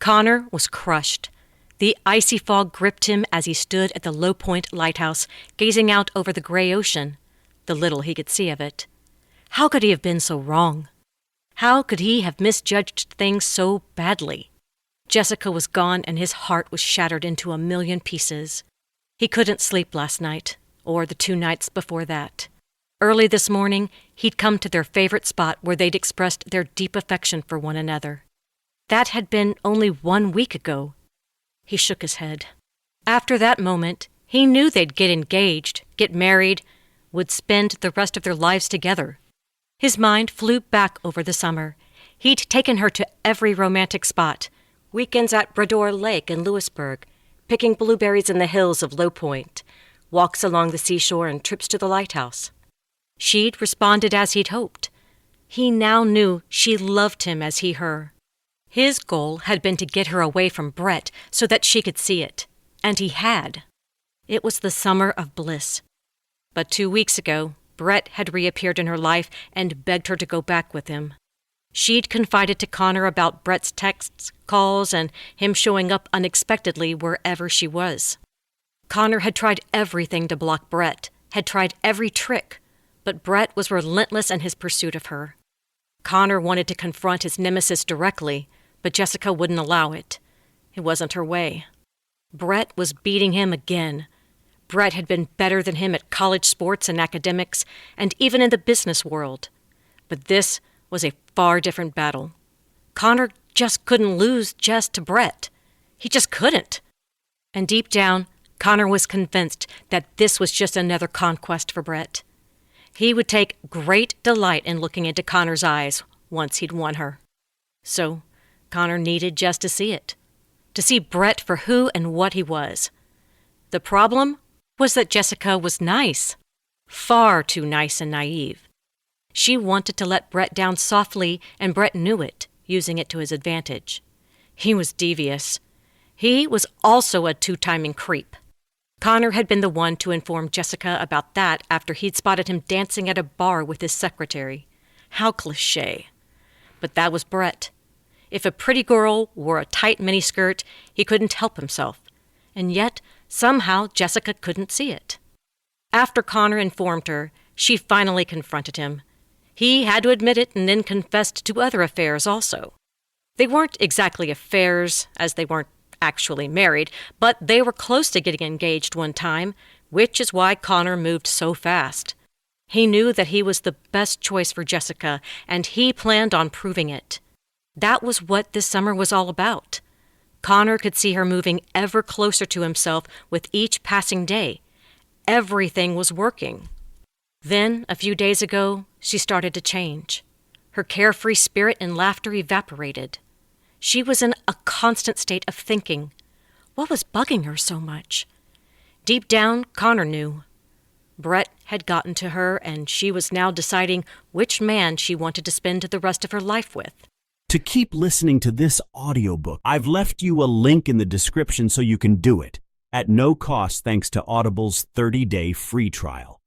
Connor was crushed. The icy fog gripped him as he stood at the Low Point lighthouse, gazing out over the gray ocean, the little he could see of it. How could he have been so wrong? How could he have misjudged things so badly? Jessica was gone and his heart was shattered into a million pieces. He couldn't sleep last night, or the 2 nights before that. Early this morning, he'd come to their favorite spot where they'd expressed their deep affection for one another. That had been only 1 week ago. He shook his head. After that moment, he knew they'd get engaged, get married, would spend the rest of their lives together. His mind flew back over the summer. He'd taken her to every romantic spot, weekends at Brador Lake in Lewisburg, picking blueberries in the hills of Low Point, walks along the seashore and trips to the lighthouse. She'd responded as he'd hoped. He now knew she loved him as he her. His goal had been to get her away from Brett so that she could see it, and he had. It was the summer of bliss. But 2 weeks ago, Brett had reappeared in her life and begged her to go back with him. She'd confided to Connor about Brett's texts, calls, and him showing up unexpectedly wherever she was. Connor had tried everything to block Brett, had tried every trick, but Brett was relentless in his pursuit of her. Connor wanted to confront his nemesis directly, but Jessica wouldn't allow it. It wasn't her way. Brett was beating him again. Brett had been better than him at college sports and academics, and even in the business world. But this was a far different battle. Connor just couldn't lose Jess to Brett. He just couldn't. And deep down, Connor was convinced that this was just another conquest for Brett. He would take great delight in looking into Connor's eyes once he'd won her. So, Connor needed Jess to see it, to see Brett for who and what he was. The problem was that Jessica was nice, far too nice and naive. She wanted to let Brett down softly, and Brett knew it, using it to his advantage. He was devious. He was also a two-timing creep. Connor had been the one to inform Jessica about that after he'd spotted him dancing at a bar with his secretary. How cliché. But that was Brett. If a pretty girl wore a tight miniskirt, he couldn't help himself. And yet, somehow, Jessica couldn't see it. After Connor informed her, she finally confronted him. He had to admit it and then confessed to other affairs also. They weren't exactly affairs, as they weren't actually married, but they were close to getting engaged one time, which is why Connor moved so fast. He knew that he was the best choice for Jessica, and he planned on proving it. That was what this summer was all about. Connor could see her moving ever closer to himself with each passing day. Everything was working. Then, a few days ago, she started to change. Her carefree spirit and laughter evaporated. She was in a constant state of thinking. What was bugging her so much? Deep down, Connor knew. Brett had gotten to her, and she was now deciding which man she wanted to spend the rest of her life with. To keep listening to this audiobook, I've left you a link in the description so you can do it, at no cost thanks to Audible's 30-day free trial.